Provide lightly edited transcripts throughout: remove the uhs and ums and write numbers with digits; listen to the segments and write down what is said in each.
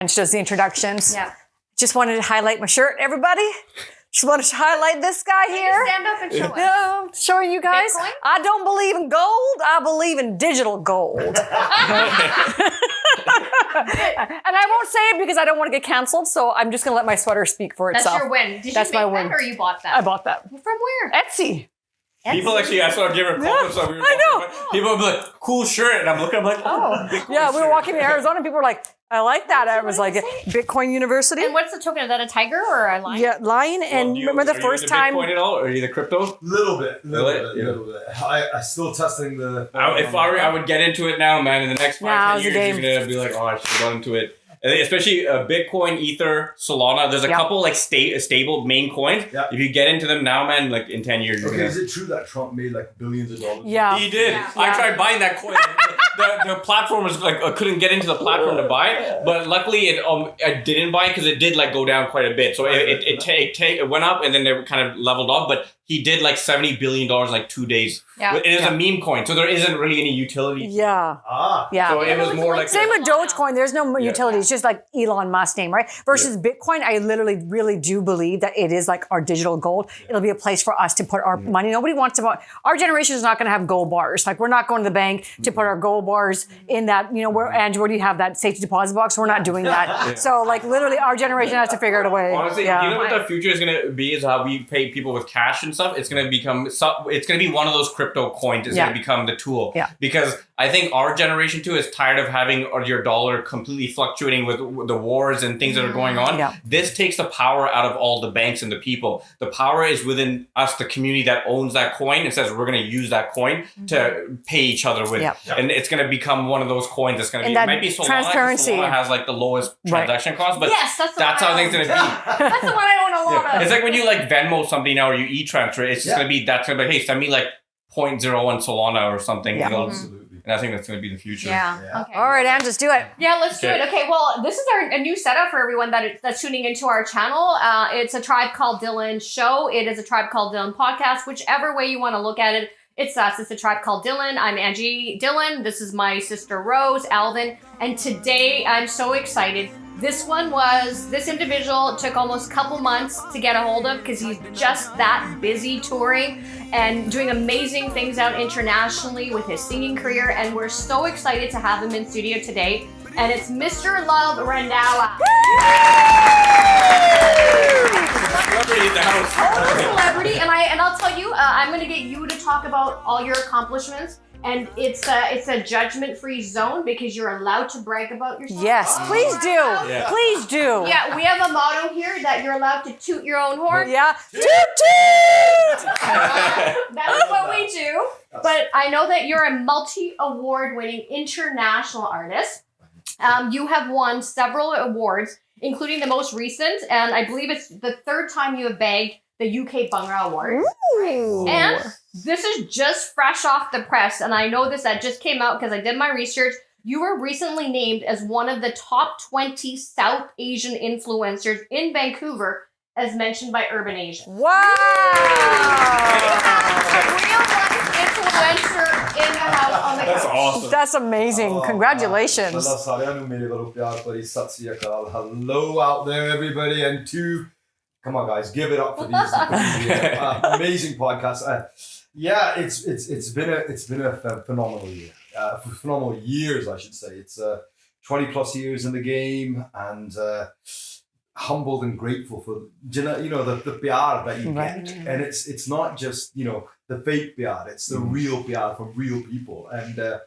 And she does the introductions. Yeah. Just wanted to highlight my shirt, everybody. Just wanted to highlight this guy here. Stand up and show us. Showing you guys. Bitcoin? I don't believe in gold. I believe in digital gold. And I won't say it because I don't want to get canceled, so I'm just going to let my sweater speak for itself. That's your win. Did That's you make my win. that or you bought that? I bought that. From where? Etsy. People actually, I started giving compliments. Yeah, So we were I know. People would be like, cool shirt. And I'm looking, I'm like, oh. Bitcoin Yeah, we were shirt. walking in Arizona and people were like, I like that. I was like, Bitcoin University. And what's the token? Is that a tiger or a lion? Yeah, lion. And remember the first time. Bitcoin at all? Or are you the crypto? Little bit. Yeah. I still testing the. If I would get into it now, man, in the next 5-10 Now's the years, game. you're going to be like, oh, I should have gone into it. And especially Bitcoin, Ether, Solana. There's a couple like stable main coins. Yeah. If you get into them now, man, like in 10 years, you're Okay, gonna... is it true that Trump made like billions of dollars? Yeah. He did. Yeah. I tried buying that coin. The platform was like I couldn't get into the platform to buy it, but luckily I didn't buy it because it did like go down quite a bit. So it went up and then they kind of leveled off. But he did like $70 billion like 2 days. Yeah. It is a meme coin, so there isn't really any utility. Yeah. Yeah. So Yeah. it was more like Same with Dogecoin. There's no Yeah. utility. It's just like Elon Musk's name, right? Versus Bitcoin, I literally really do believe that it is like our digital gold. It'll be a place for us to put our money. Nobody wants to buy. Our generation is not going to have gold bars. Like we're not going to the bank to put our gold bars in that, where, Andrew, where do you have that safety deposit box? We're not doing that. So like literally our generation has to figure it away. Honestly, you know what the future is going to be is how we pay people with cash and stuff. It's going to become, it's going to be one of those crypto coins. It's going to become the tool. Yeah. Because I think our generation too is tired of having your dollar completely fluctuating with the wars and things that are going on. Yeah. This takes the power out of all the banks and the people. The power is within us, the community that owns that coin, and says we're going to use that coin to pay each other with. Yeah. And it's going to become one of those coins that's going to be, And it might be that Solana. transparency. Solana has like the lowest transaction cost, but Yes, that's how things going to be. That's the one I own a lot of. It's like when you like Venmo something now or you e-transfer, it's just going to be, that's going to be, hey, send me like 0.01 Solana or something. Yeah. You know? Absolutely. And I think that's going to be the future. Yeah. Okay. All right, Anne, just do it. Yeah, let's do Okay. it. Okay, well, this is a new setup for everyone that's tuning into our channel. It's a Tribe Called Dhillon show. It is a Tribe Called Dhillon podcast. Whichever way you want to look at it, it's us. It's a Tribe Called Dhillon. I'm Angie Dhillon. This is my sister Rose, Alvin. And today I'm so excited. This individual took almost a couple months to get a hold of because he's just that busy touring and doing amazing things out internationally with his singing career. And we're so excited to have him in studio today. And it's Mr. Luv Randhawa. Celebrity in the house. Oh, celebrity. And I'll tell you, I'm going to get you to talk about all your accomplishments. And it's a judgment-free zone because you're allowed to brag about yourself. Yes, please do. Yeah. Please do. Yeah, we have a motto here that you're allowed to toot your own horn. Yeah. Toot toot! That is what we do. But I know that you're a multi-award winning international artist. You have won several awards, including the most recent, and I believe it's the third time you have bagged the UK Bhangra Award. Ooh. And this is just fresh off the press, and I know this that just came out because I did my research. You were recently named as one of the top 20 South Asian influencers in Vancouver, as mentioned by UrbanAsian. Wow! A real-life influencer in the house on the That's couch. awesome. That's amazing. Congratulations. Hello out there, everybody, and come on, guys, give it up for these amazing podcasts. Yeah, it's been a phenomenal year, phenomenal years, I should say. It's 20 plus years in the game, and humbled and grateful for the PR that you Right. get, and it's not just the fake PR, it's the real PR from real people, and to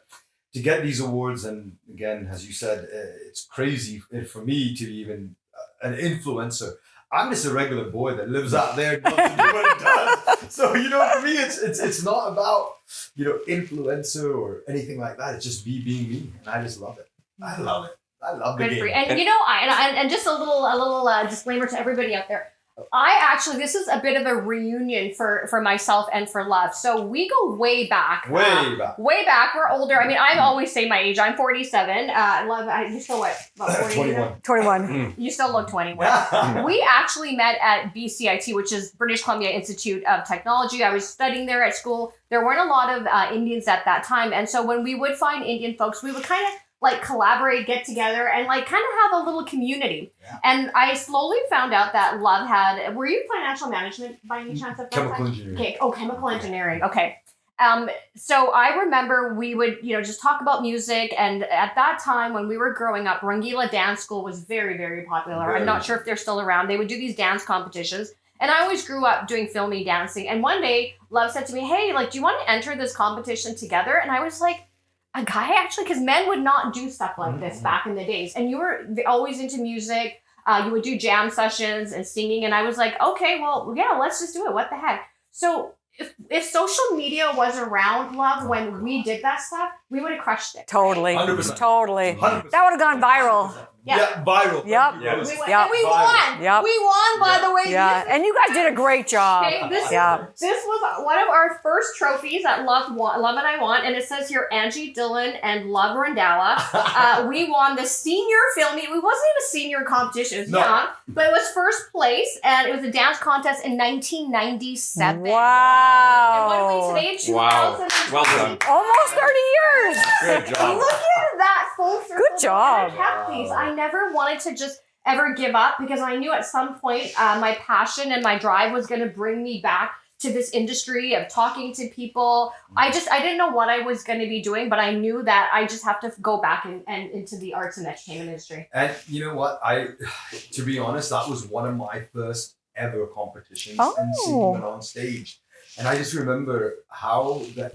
get these awards, and again, as you said, it's crazy for me to be even an influencer. I'm just a regular boy that lives out there and loves to do what he does. So, for me, it's not about, influencer or anything like that. It's just me being me. And I just love it. I love it. I love the Good game. for you. And and just a little disclaimer to everybody out there. This is a bit of a reunion for myself and for Luv. So we go way back. Way back. Way back. We're older. I mean, I always say my age. I'm 47. Luv, you still what? About 40? 21. 21. You still look 21. We actually met at BCIT, which is British Columbia Institute of Technology. I was studying there at school. There weren't a lot of Indians at that time. And so when we would find Indian folks, we would kind of like collaborate, get together, and like kind of have a little community. Yeah. And I slowly found out that Luv had. Were you financial management by any chance at that chemical time? engineering. Okay. Oh, chemical engineering. Okay. So I remember we would, just talk about music, and at that time when we were growing up, Rangila Dance School was very, very popular. I'm not sure if they're still around. They would do these dance competitions, and I always grew up doing filmy dancing. And one day, Luv said to me, "Hey, like, do you want to enter this competition together?" And I was like, "A guy actually?" Because men would not do stuff like this back in the days, and you were always into music. You would do jam sessions and singing, and I was like, "Okay, well, yeah, let's just do it. What the heck?" So. If social media was around, Luv, when we did that stuff, we would have crushed it. Totally. 100%. Totally. 100%. That would have gone viral. Yeah, viral. Yep. Yes. And we won. Yep. We won, by the way. Yeah. And you guys did a great job. Okay, this was one of our first trophies that Luv and I won, and it says here Angie, Dhillon, and Luv Randhawa. We won the senior filming. It wasn't even a senior competition. It was young, but it was first place, and it was a dance contest in 1997. Wow. And what are we today in 2000? Wow. Well done. Almost 30 years. Good job. Look at that full circle. Good job. I kept these. I never wanted to just ever give up because I knew at some point my passion and my drive was going to bring me back to this industry of talking to people. I didn't know what I was going to be doing, but I knew that I just have to go back and into the arts and entertainment industry. And you know what? To be honest, that was one of my first ever competitions and singing on stage. And I just remember how that.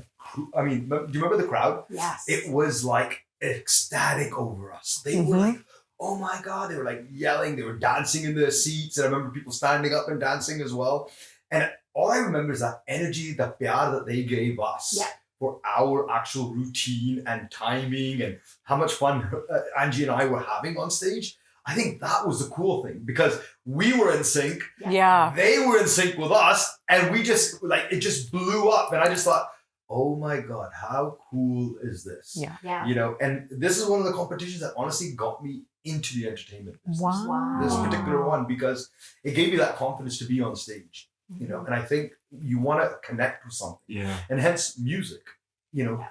I mean, do you remember the crowd? Yes. It was like ecstatic over us. They were like, oh my God, they were like yelling, they were dancing in their seats. And I remember people standing up and dancing as well. And all I remember is that energy, the pyar that they gave us for our actual routine and timing and how much fun Angie and I were having on stage. I think that was the cool thing because we were in sync. Yeah. They were in sync with us. And we just, it just blew up. And I just thought, oh my God, how cool is this? Yeah. And this is one of the competitions that honestly got me into the entertainment business. Wow. This particular one, because it gave me that confidence to be on stage, and I think you want to connect with something. Yeah. And hence music,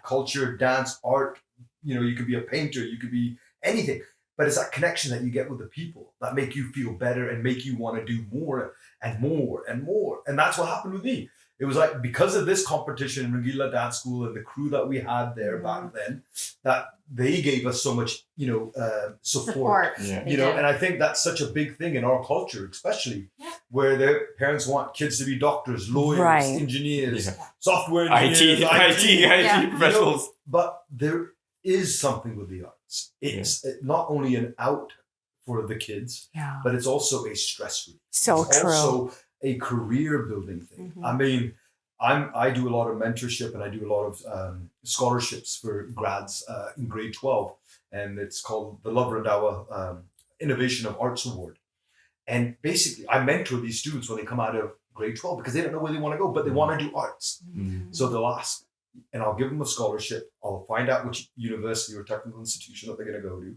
culture, dance, art, you could be a painter, you could be anything, but it's that connection that you get with the people that make you feel better and make you want to do more and more and more. And that's what happened with me. It was like because of this competition in Rangila Dance School and the crew that we had there back then, that they gave us so much, support. And I think that's such a big thing in our culture, especially where their parents want kids to be doctors, lawyers, engineers, software engineers, IT professionals. But there is something with the arts. It's not only an out for the kids, but it's also a stress relief. So it's true. Also a career building thing. I mean, I do a lot of mentorship and I do a lot of scholarships for grads in grade 12, and it's called the Luv Randhawa Innovation of Arts Award. And basically, I mentor these students when they come out of grade 12 because they don't know where they want to go, but they want to do arts. So they'll ask, and I'll give them a scholarship. I'll find out which university or technical institution that they're going to go to,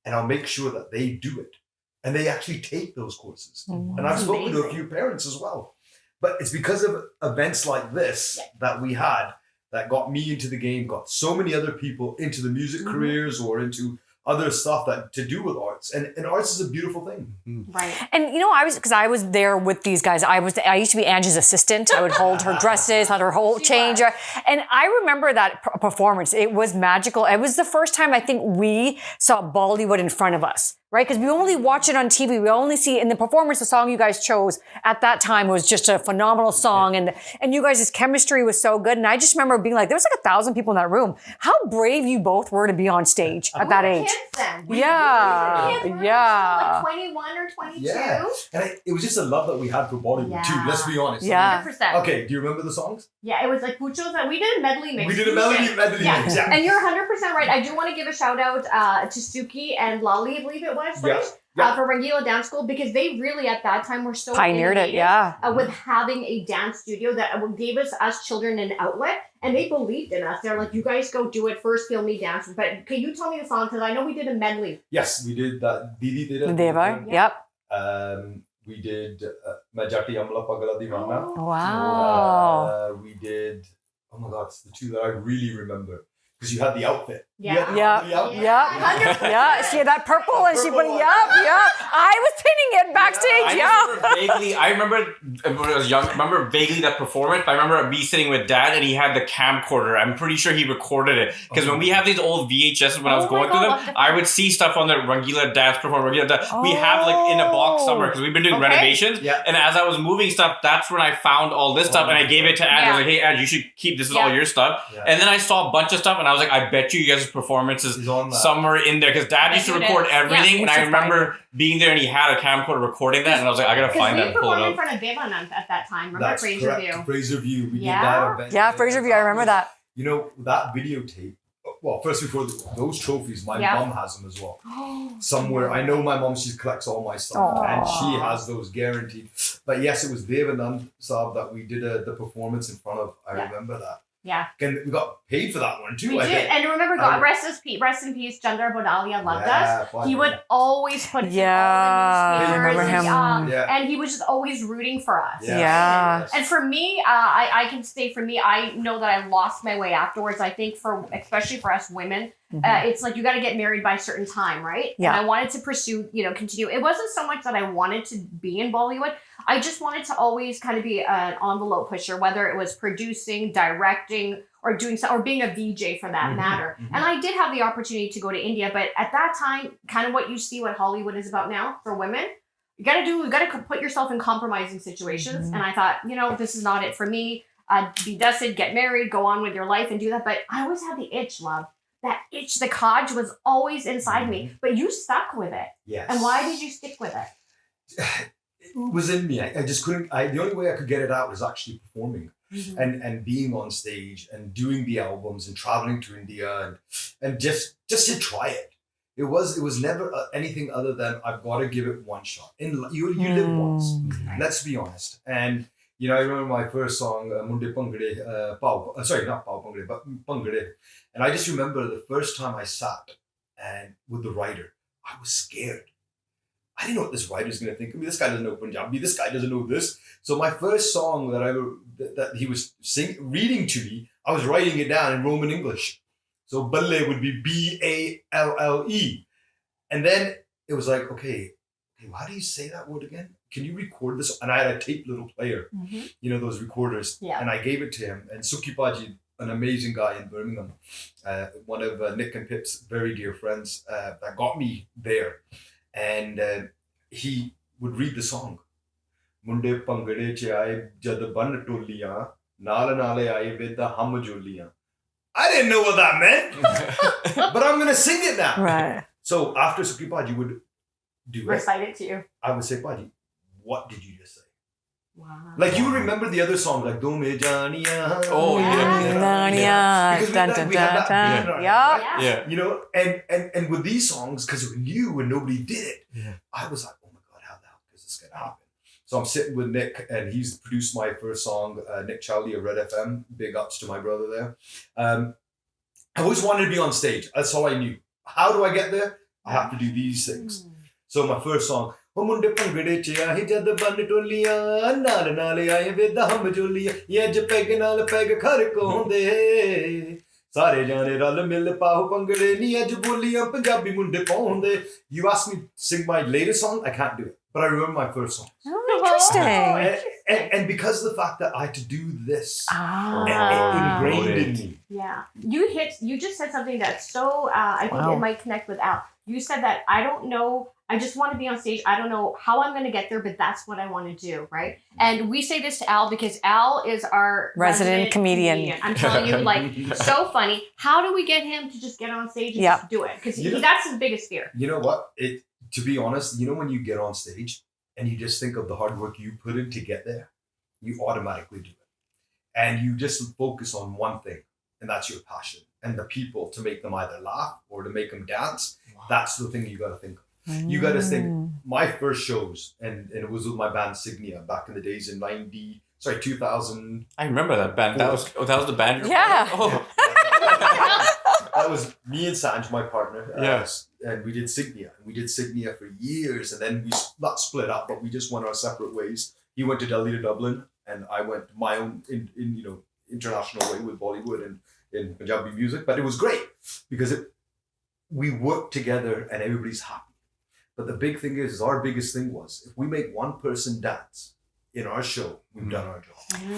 and I'll make sure that they do it. And they actually take those courses. And I've spoken to a few parents as well. But it's because of events like this that we had that got me into the game, got so many other people into the music careers or into other stuff that to do with arts. And arts is a beautiful thing. Right. And I was there with these guys. I used to be Angie's assistant. I would hold her dresses, let her whole change. And I remember that performance. It was magical. It was the first time I think we saw Bollywood in front of us. Right? Because we only watch it on TV. We only see in the performance, the song you guys chose at that time was just a phenomenal song. And you guys' chemistry was so good. And I just remember being like, there was like 1,000 people in that room. How brave you both were to be on stage at that age. Kids then. Yeah. We were like 21 or 22. Yeah. And it was just a love that we had for Bollywood too. Let's be honest. Yeah. 100%. Okay. Do you remember the songs? Yeah, it was like Pucho's. We did a medley mix. We did a medley mix. Yeah. And you're 100% right. I do want to give a shout out to Suki and Lali, I believe it was, right? For Rangila Dance School, because they really at that time were so pioneered it, with having a dance studio that gave us children an outlet, and they believed in us. They're like, you guys go do it first, film me dance. But can you tell me the song? Because I know we did a medley. Yes, we did that. Didi did it. Deva, yep. We did Majati Amla Pagala Divana. Wow. We did, oh my God, it's the two that I really remember. because you had the outfit. You Yeah. had the Yeah, outfit. yeah. She had that purple and she put Purple. I was pinning it backstage. I remember when I was young. I remember vaguely that performance. But I remember me sitting with Dad, and he had the camcorder. I'm pretty sure he recorded it because when we have these old VHS when I was Oh my going through God, them, I would see stuff on the regular dance perform. Regular dance. We have like in a box somewhere because we've been doing Okay. renovations. Yeah. And as I was moving stuff, that's when I found all this stuff, and I gave it to Anne. I was like, "Hey, Anne, you should keep this. Is all your stuff." Yeah. And then I saw a bunch of stuff, and I was like, "I bet you guys' performances He's on that. somewhere in there," because Dad used to Yes, it record is. everything, Yeah, and I remember being there, and he had a camcorder recording that, and I was like, "I gotta Because find that we and pull it performed in up." front of Dhillon at that time. Remember That's Fraser correct. View? Fraser View. We Yeah. did that event. Yeah, Fraser View. I remember that. You know, that videotape, well, first before those trophies, my mom has them as well. Somewhere. I know my mom, she collects all my stuff. Aww. And she has those guaranteed. But yes, it was Devanand Saab that we did the performance in front of. I remember that. Yeah. And we got paid for that one too, We I did. think. And remember, God, rest in peace, Chandra Bodalia loved us. He would always put us in all the newspapers. remember him. And he was just always rooting for us. Yeah. And for me, I can say for me, I know that I lost my way afterwards. I think especially for us women, it's like you got to get married by a certain time, right? Yeah. And I wanted to pursue, continue. It wasn't so much that I wanted to be in Bollywood. I just wanted to always kind of be an envelope pusher, whether it was producing, directing, or doing or being a VJ for that matter. And I did have the opportunity to go to India, but at that time, kind of what you see what Hollywood is about now for women, you got to put yourself in compromising situations. And I thought, this is not it for me. Be destined, get married, go on with your life and do that. But I always had the itch, love. That itch, the codge was always inside me. But you stuck with it. Yes. And why did you stick with it? It was in me. I just couldn't. The only way I could get it out was actually performing and being on stage and doing the albums and traveling to India and just to try it. It was never anything other than I've got to give it one shot. You live once. Let's be honest. And I remember my first song, Munde Pangade, not Pao Pangade, but Pangade. And I just remember the first time I sat and with the writer, I was scared. I didn't know what this writer's going to think of me. This guy doesn't know Punjabi. This guy doesn't know this. So my first song that he was reading to me, I was writing it down in Roman English. So Balle would be Balle. And then it was like, okay, how do you say that word again? Can you record this? And I had a tape little player, those recorders. Yeah. And I gave it to him. And Suki Paji, an amazing guy in Birmingham, one of Nick and Pip's very dear friends that got me there. And he would read the song. Munde pangade che aaye jad ban toliyan, naal naale aaye vedda hum joliyan. I didn't know what that meant, but I'm going to sing it now. Right. So after Suki Paji would do it, Recite it to you. I would say, Paji, what did you just say? Wow. Like you remember the other songs like Do Me Janiya. Oh, yeah. Because Dun, dun, dun, dun. Yeah. Yeah. And with these songs, because we knew and nobody did it, I was like, oh my God, how the hell is this going to happen? So I'm sitting with Nick, and he's produced my first song, Nick Chowley of Red FM. Big ups to my brother there. I always wanted to be on stage. That's all I knew. How do I get there? I have to do these things. So my first song, Munde Pangade che aaye jad ban toliyan, naal naale aaye vedda hum joliyan, ye j peg naal peg khar ko hunde. Sare jaane ral mil paho pangade ni aj boliyan Punjabi munde paunde. You asked me to sing my latest song, I can't do it. But I remember my first song. Oh, interesting. And because of the fact that I had to do this, it ingrained in me. Yeah. You just said something that's so, I think it might connect with Al. You said that I don't know, I just want to be on stage. I don't know how I'm going to get there, but that's what I want to do, right? And we say this to Al because Al is our resident comedian. I'm telling you, so funny. How do we get him to just get on stage and just do it? Because that's his biggest fear. You know what? To be honest, when you get on stage and you just think of the hard work you put in to get there, you automatically do it. And you just focus on one thing, and that's your passion. And the people, to make them either laugh or to make them dance. Wow. That's the thing you got to think of. You got to think, my first shows, and it was with my band Signia back in the days in 2000. I remember that band. That was the band. Yeah. Oh. That was me and Sanj, my partner. Yes. And we did Signia. We did Signia for years, and then we not split up, but we just went our separate ways. He went to Delhi to Dublin, and I went my own international way with Bollywood, and in Punjabi music, but it was great because we worked together and everybody's happy. But the big thing is our biggest thing was if we make one person dance in our show, we've done our job.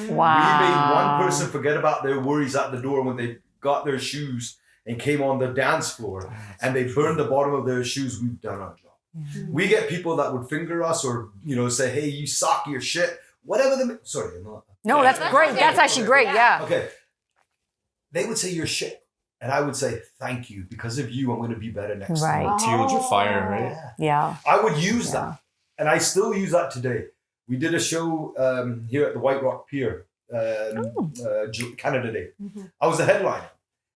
Wow. We made one person forget about their worries at the door when they got their shoes and came on the dance floor and they burned the bottom of their shoes, we've done our job. We get people that would finger us or, say, hey, you suck, you're shit, whatever sorry. I'm not, No, that's great. That's actually great. Yeah. Okay. They would say you're shit. And I would say, thank you. Because of you, I'm going to be better next time. Right. Fueled your fire, right? Yeah. I would use that. And I still use that today. We did a show here at the White Rock Pier, Canada Day. I was the headliner.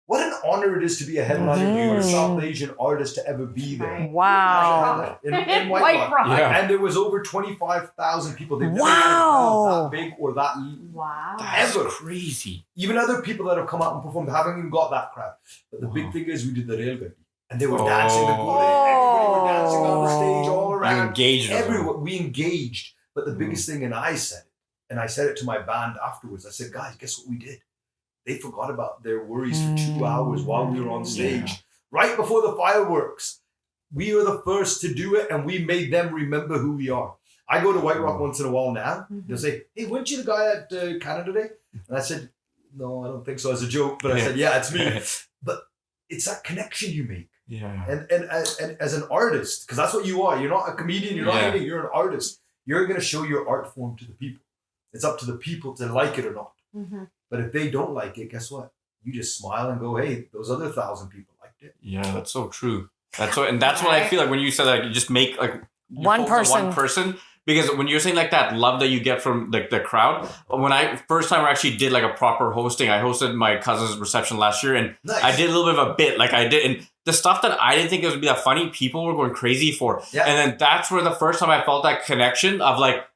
What an honor it is to be a headliner for a South Asian artist to ever be there. Wow. In White Rock. Yeah. And there was over 25,000 people. They've never Wow. been that big or that That's ever. crazy. Even other people that have come out and performed haven't even got that crowd. But the big thing is we did the rail gadi. And they were dancing the gode. Everybody were dancing on the stage all around. You engaged them. Everyone. We engaged. But the biggest thing, and I said it to my band afterwards, I said, guys, guess what we did? They forgot about their worries for 2 hours while we were on stage. Right before the fireworks. We were the first to do it and we made them remember who we are. I go to White Rock once in a while now. They'll say, hey, weren't you the guy at Canada Day? And I said, no, I don't think so, as a joke. But I said, yeah, it's me. But it's that connection you make. Yeah. And as an artist, because that's what you are. You're not a comedian. You're not anything. You're an artist. You're going to show your art form to the people. It's up to the people to like it or not. But if they don't like it, guess what? You just smile and go, hey, those other 1,000 people liked it. Yeah, that's so true. That's what I feel like when you said that, you just make like one person. Because when you're saying like that love that you get from like the crowd, when I first time I actually did like a proper hosting, I hosted my cousin's reception last year and I did a little bit of a bit like I did. And the stuff that I didn't think it would be that funny, people were going crazy for. Yeah. And then that's where the first time I felt that connection of like,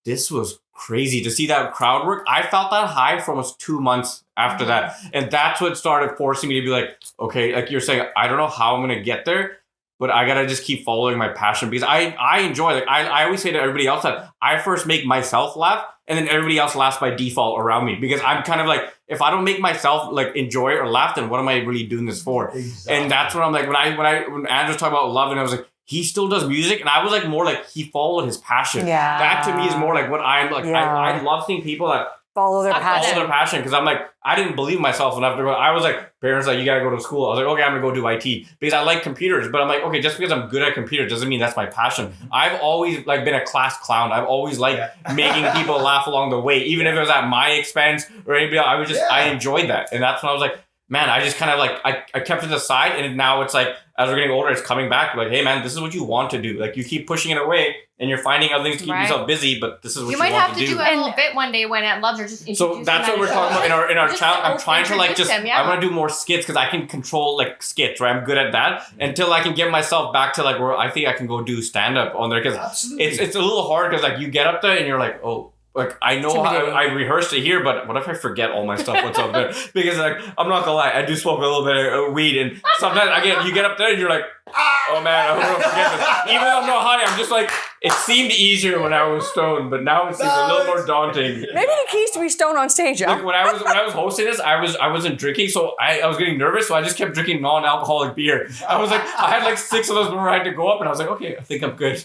this was crazy to see that crowd work. I felt that high for almost 2 months after that. And that's what started forcing me to be like, okay, like you're saying, I don't know how I'm going to get there, but I got to just keep following my passion because I enjoy, like I always say to everybody else that I first make myself laugh and then everybody else laughs by default around me because I'm kind of like, if I don't make myself like enjoy or laugh, then what am I really doing this for? Exactly. And that's what I'm like, when Andrew's talking about love and I was like, he still does music, and I was like more like he followed his passion. Yeah, that to me is more like what I'm like. Yeah. I love seeing people that follow their passion because I'm like I didn't believe myself enough to go. I was like parents like you gotta go to school. I was like okay, I'm gonna go do IT because I like computers. But I'm like okay, just because I'm good at computers doesn't mean that's my passion. I've always like been a class clown. I've always liked making people laugh along the way, even if it was at my expense or anybody else. I was just I enjoyed that, and that's when I was like. Man, I just kind of like, I kept it aside and now it's like, as we're getting older, it's coming back. Like, hey man, this is what you want to do. Like you keep pushing it away and you're finding other things to keep yourself busy, but this is what you want to do. You might have to do a little bit one day when at Loves or just introduce So that's what we're talking about in our channel. I'm trying to like I want to do more skits because I can control like skits, right? I'm good at that until I can get myself back to like where I think I can go do stand up on there because it's a little hard because like you get up there and you're like, oh, like I know how I rehearsed it here, but what if I forget all my stuff what's up there? Because like I'm not gonna lie, I do smoke a little bit of weed, and sometimes you get up there and you're like, oh man, I'm gonna forget this. Even though I'm not high, I'm just like it seemed easier when I was stoned, but now it seems a little more daunting. Maybe the key is to be stoned on stage. Huh? Like when I was hosting this, I wasn't drinking, so I was getting nervous, so I just kept drinking non-alcoholic beer. I was like, I had like 6 of those before I had to go up, and I was like, okay, I think I'm good.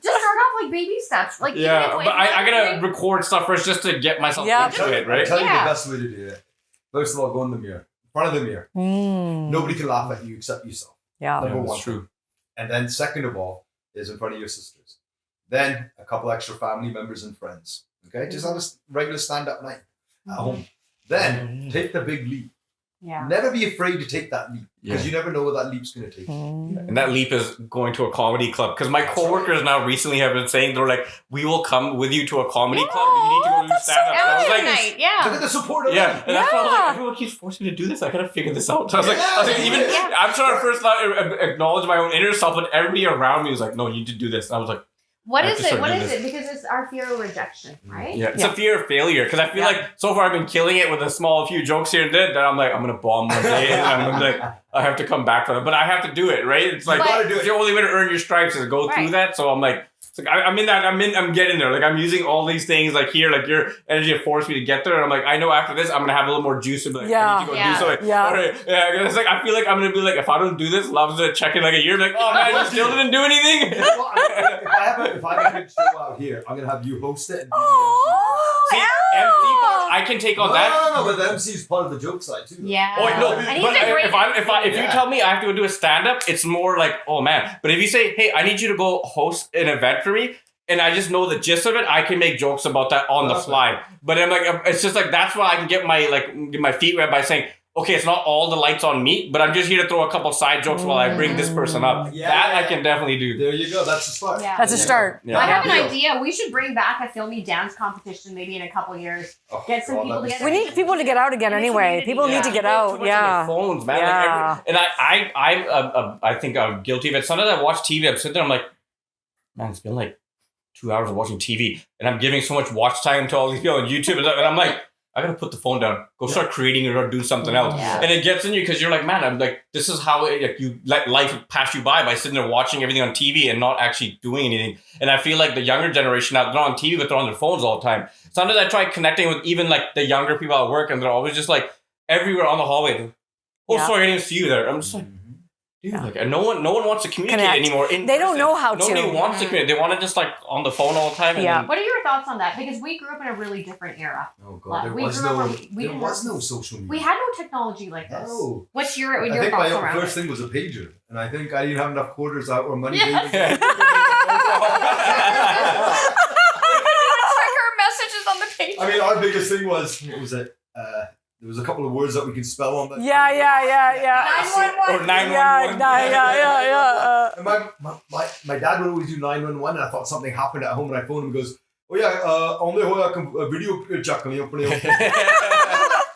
Just start off like baby steps. Like yeah, but I gotta record stuff first just to get myself into it, right? I'll tell you the best way to do it. First of all, go in the mirror. In front of the mirror. Nobody can laugh at you except yourself. Yeah. Number one. That's true. And then second of all is in front of your sisters. Then a couple extra family members and friends. Okay? Just have a regular stand-up night at home. Then take the big leap. Yeah. Never be afraid to take that leap because you never know where that leap's going to take you. And that leap is going to a comedy club because my coworkers now recently have been saying they're like, we will come with you to a comedy club. You need to go do stand up. I was like, look at the support. And that's why I was like, everyone keeps forcing me to do this. I gotta figure this out. So I was like, I'm trying to first not acknowledge my own inner self, but everybody around me was like, no, you need to do this. And I was like. What is it? What is it? Because it's our fear of rejection, right? Yeah, it's a fear of failure. Because I feel like so far I've been killing it with a few jokes here and there. Then I'm like, I'm gonna bomb one day, and I'm like, I have to come back from it. But I have to do it, right? It's like it's the only way to earn your stripes is go through that. So I'm like, It's like I'm getting there. Like I'm using all these things like here, like your energy have forced me to get there. And I'm like, I know after this, I'm gonna have a little more juice and be like, I need to go do something. Yeah. Right. Yeah. It's like I feel like I'm gonna be like, if I don't do this, Love's gonna check in like a year, like, oh man, you still didn't do anything. Well, if I have a show out here, I'm gonna have you host it. And be the See, MC part, I can take on that. No, but the MC is part of the joke side too. Yeah. Oh no! And he's But a great if you tell me I have to go do a stand up, it's more like, oh man. But if you say, hey, I need you to go host an event for me, and I just know the gist of it, I can make jokes about that on the fly. But I'm like, it's just like that's why I can get my feet wet by saying, okay, it's not all the lights on me, but I'm just here to throw a couple side jokes while I bring this person up. I can definitely do. There you go. That's the start. Yeah. That's a start. Yeah. I have an idea. We should bring back a filmy dance competition maybe in a couple years. Get some people together. We need people to get out again anyway. People need to get out. Yeah. Phones, man. Yeah. Like I think I'm guilty of it. Sometimes I watch TV, I'm sitting there, I'm like, man, it's been like 2 hours of watching TV, and I'm giving so much watch time to all these people on YouTube, and I'm like, I gotta put the phone down, go start creating or do something else. Yeah. And it gets in you because you're like, man, I'm like, this is how you let life pass you by sitting there watching everything on TV and not actually doing anything. And I feel like the younger generation now, they're not on TV, but they're on their phones all the time. Sometimes I try connecting with even like the younger people at work, and they're always just like everywhere on the hallway. Oh, sorry, I didn't see you there. I'm just like, dude, like, and no one wants to communicate anymore. They don't know how to. Nobody wants to communicate. They want to just like on the phone all the time. And then, What are your thoughts on that? Because we grew up in a really different era. Oh god, there was no social media. We had no technology like this. No. What's your I thoughts think my around first it? thing was a pager, and I think I didn't have enough quarters out or money. Yeah. Yeah. Check our messages on the page. I mean, our biggest thing was, what was it? There was a couple of words that we could spell on that. Yeah. 911. Or 911. Yeah. And my dad would always do 911, and I thought something happened at home, and I phoned him and goes, oh yeah, only a video check me.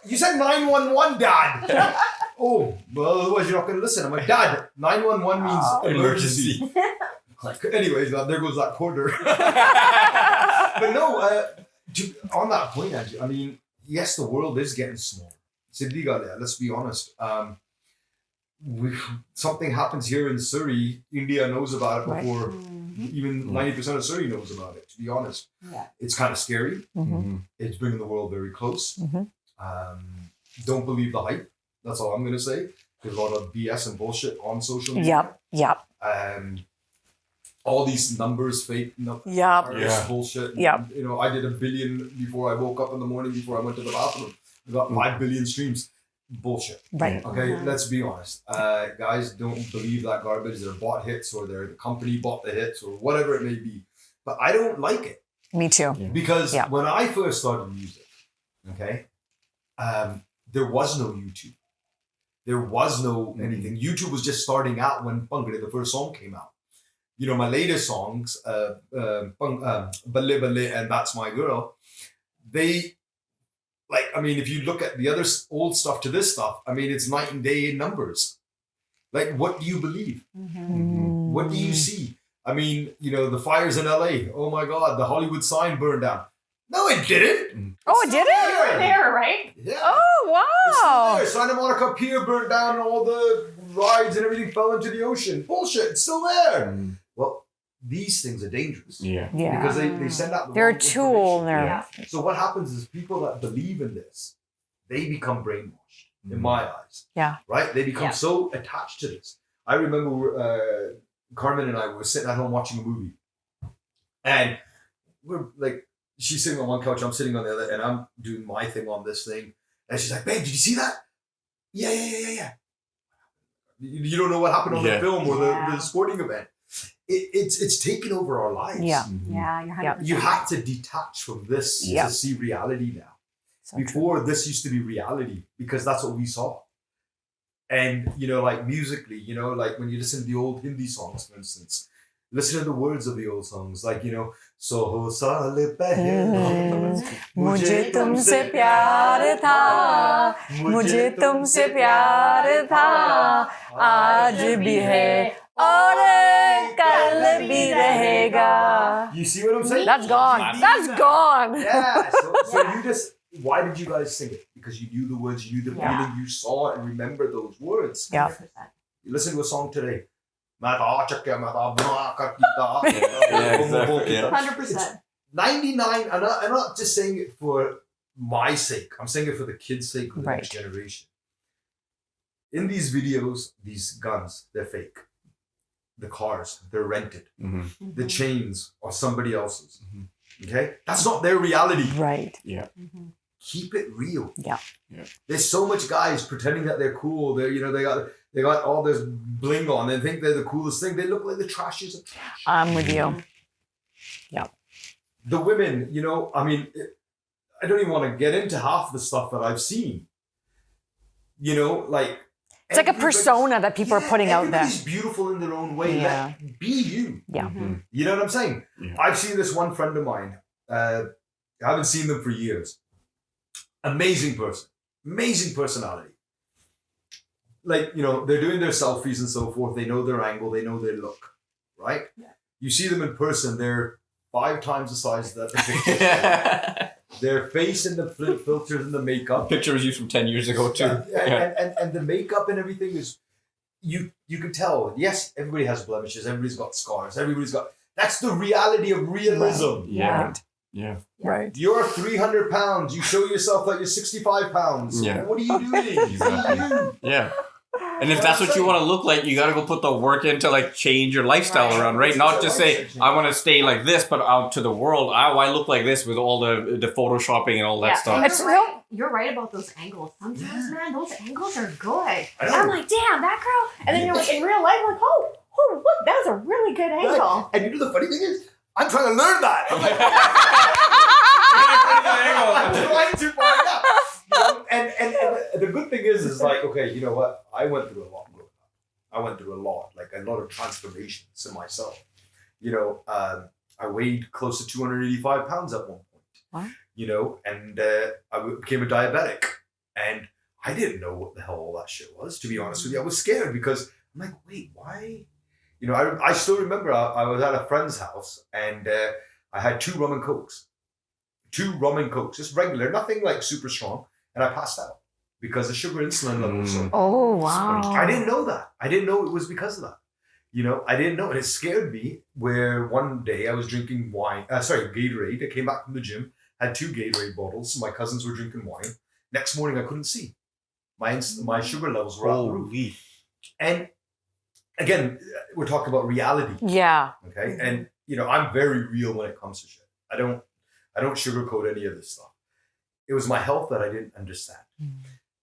You said 911, Dad. Oh, well, otherwise you're not going to listen. I'm like, Dad, 911 means emergency. Anyways, there goes that quarter. But no, on that point, Andrew, I mean, yes, the world is getting small. Let's be honest. Something happens here in Surrey, India knows about it before even 90% of Surrey knows about it, to be honest. Yeah. It's kind of scary. It's bringing the world very close. Don't believe the hype. That's all I'm going to say. There's a lot of BS and bullshit on social media. Yep. All these numbers, fake bullshit. Yep. You know, I did 1 billion before I woke up in the morning, before I went to the bathroom. I got 5 billion streams. Bullshit. Right. Okay, let's be honest. Guys, don't believe that garbage. They're bot hits, or the company bought the hits, or whatever it may be. But I don't like it. Me too. Because when I first started music, okay, there was no YouTube. There was no anything. YouTube was just starting out when Bangade, the first song, came out. You know, my latest songs, Balle Balle and That's My Girl, they, like, I mean, if you look at the other old stuff to this stuff, I mean, it's night and day in numbers. Like, what do you believe? What do you see? I mean, you know, the fires in LA. Oh my God, the Hollywood sign burned down. No, it didn't. Oh, it did it? There, right? Yeah. Oh, wow. It's still there. Santa Monica Pier burned down, and all the rides and everything fell into the ocean. Bullshit. It's still there. Well, these things are dangerous. Yeah. Because they send out the They're wrong a tool. information. So what happens is people that believe in this, they become brainwashed, in my eyes. Yeah. Right? They become so attached to this. I remember Carmen and I were sitting at home watching a movie. And we're like, she's sitting on one couch, I'm sitting on the other, and I'm doing my thing on this thing. And she's like, babe, did you see that? Yeah. You don't know what happened on the film or the sporting event. It's taken over our lives. Yeah. Yeah, you're 100%. You have to detach from this to see reality now. So Before, this used to be reality because that's what we saw. And, you know, like musically, you know, like when you listen to the old Hindi songs, for instance, listen to the words of the old songs, like, you know, So saal pehle मुझे तुमसे प्यार था, मुझे तुमसे प्यार था, आज भी है और कल भी रहेगा. You see what I'm saying? That's gone. That's gone. Yeah. So you just, why did you guys sing it? Because you knew the words, you knew the feeling, you saw and remember those words. Yeah. You listen to a song today. exactly, yeah. 100%. 99, I'm not just saying it for my sake. I'm saying it for the kids' sake, for the next generation. In these videos, these guns, they're fake. The cars, they're rented. Mm-hmm. The chains are somebody else's. Okay? That's not their reality. Right. Yeah. Keep it real. Yeah. There's so much guys pretending that they're cool. They're, they got all this bling on. They think they're the coolest thing. They look like the trashiest of trash. I'm with you. Yeah. The women, I mean, I don't even want to get into half the stuff that I've seen. Like. It's like a persona that people are putting out there. Everybody's beautiful in their own way. Yeah. Be you. Yeah. You know what I'm saying? Yeah. I've seen this one friend of mine. I haven't seen them for years. Amazing person. Amazing personality. Like, they're doing their selfies and so forth. They know their angle. They know their look. Right? Yeah. You see them in person. They're 5 times the size that the picture. Their face and the filters and the makeup. Picture was used from 10 years ago too. And the makeup and everything is, you can tell. Yes, everybody has blemishes. Everybody's got scars. That's the reality of realism. Yeah. Right. Yeah. Right. You're 300 pounds. You show yourself that you're 65 pounds. Yeah. What are you doing? Exactly. Yeah. And if that's what you want to look like, you got to go put the work in to like change your lifestyle around, right? Not just say, I want to stay like this, but out to the world, I look like this with all the photoshopping and all that stuff. You're right about those angles. Sometimes, man, those angles are good. And I'm like, damn, that girl. And then you're like, in real life, like, oh, look, that was a really good angle. Right. And the funny thing is, I'm trying to learn that. I'm like, I'm trying to find out. And the good thing is like, okay, you know what? I went through a lot growing up. I went through a lot of transformations in myself. I weighed close to 285 pounds at one point. What? And I became a diabetic. And I didn't know what the hell all that shit was, to be honest with you. I was scared because I'm like, wait, why? I still remember I was at a friend's house and I had 2 rum and cokes. 2 rum and cokes, just regular, nothing like super strong. And I passed out because the sugar insulin level was so. Oh, wow. I didn't know that. I didn't know it was because of that. I didn't know. And it scared me where one day I was drinking Gatorade. I came back from the gym, had 2 Gatorade bottles. My cousins were drinking wine. Next morning, I couldn't see. My sugar levels were out the roof. And again, we're talking about reality. Yeah. Okay. And, I'm very real when it comes to shit. I don't sugarcoat any of this stuff. It was my health that I didn't understand.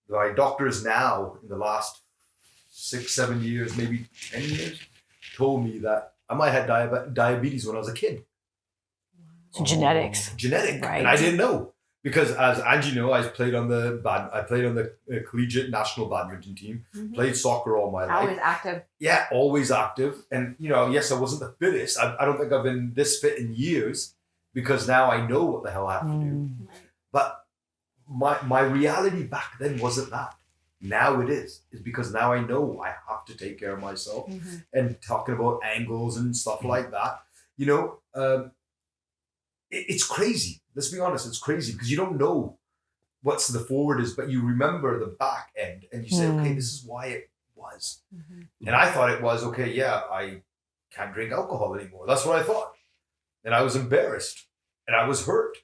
My doctors now, in the last 6-7 years, maybe 10 years, told me that I might have diabetes when I was a kid. So genetics. Genetic. Right. And I didn't know. Because as Angie I played on the collegiate national badminton team, played soccer all my life. Always active. Yeah, always active. And, yes, I wasn't the fittest. I don't think I've been this fit in years because now I know what the hell I have to do. But my reality back then wasn't that. Now it is. It's because now I know I have to take care of myself. And talking about angles and stuff like that, it's crazy. Let's be honest, it's crazy because you don't know what's the forward is, but you remember the back end and you say, okay, this is why it was. And I thought it was, okay, yeah, I can't drink alcohol anymore. That's what I thought. And I was embarrassed and I was hurt,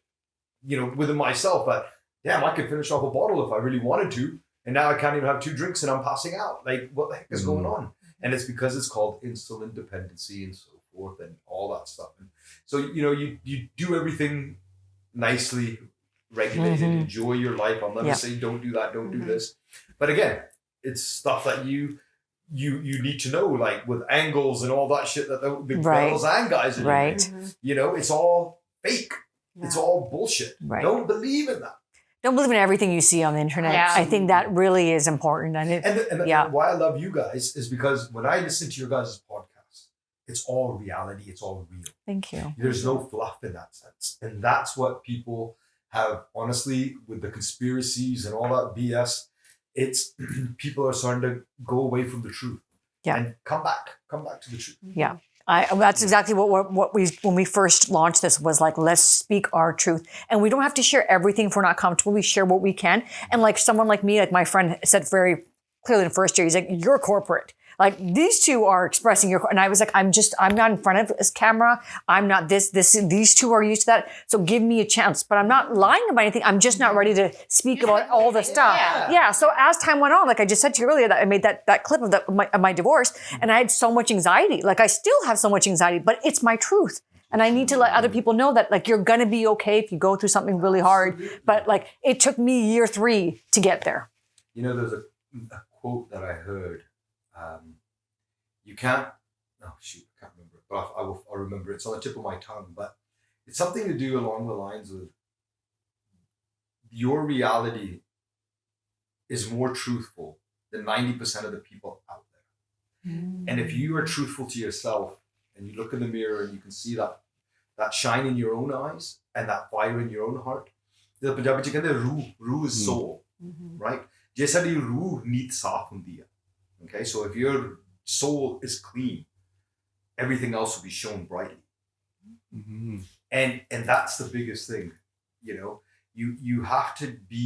within myself. But damn, I could finish off a bottle if I really wanted to. And now I can't even have 2 drinks and I'm passing out. Like, what the heck is going on? And it's because it's called insulin dependency and so forth and all that stuff. And so, you do everything nicely, regulated, enjoy your life. I'll never say don't do that, don't do this. But again, it's stuff that you need to know, like with angles and all that shit that the girls and guys are doing. It's all fake. Yeah. It's all bullshit. Right. Don't believe in that. Don't believe in everything you see on the internet. Yeah. I think that really is important. And why I love you guys is because when I listen to your guys' podcast, it's all reality. It's all real. Thank you. There's no fluff in that sense. And that's what people have, honestly, with the conspiracies and all that BS, it's people are starting to go away from the truth. Yeah. And come back to the truth. Yeah. That's exactly what we, when we first launched this, was like, let's speak our truth. And we don't have to share everything if we're not comfortable. We share what we can. And like someone like me, like my friend said very clearly in the first year, he's like, you're corporate. Like these two are expressing and I was like, I'm not in front of this camera. I'm not these two are used to that. So give me a chance, but I'm not lying about anything. I'm just not ready to speak about all the stuff. Yeah. So as time went on, like I just said to you earlier, that I made that clip of my divorce, and I had so much anxiety. Like I still have so much anxiety, but it's my truth. And I need to let other people know that like you're gonna be okay if you go through something really hard. But like it took me year 3 to get there. You know, there's a quote that I heard. You can't. Oh shoot, I can't remember it, but I'll remember it. It's on the tip of my tongue. But it's something to do along the lines of your reality is more truthful than 90% of the people out there. And if you are truthful to yourself, and you look in the mirror and you can see that shine in your own eyes and that fire in your own heart. The Punjabi ਚ ਕਹਿੰਦੇ रूह is soul, right? ਜੇ ਸਾਡੀ रूह ਨੀਤ ਸਾਫ਼ ਹੁੰਦੀ ਹੈ, okay? So if your soul is clean, everything else will be shown brightly. And that's the biggest thing, you know. You have to be,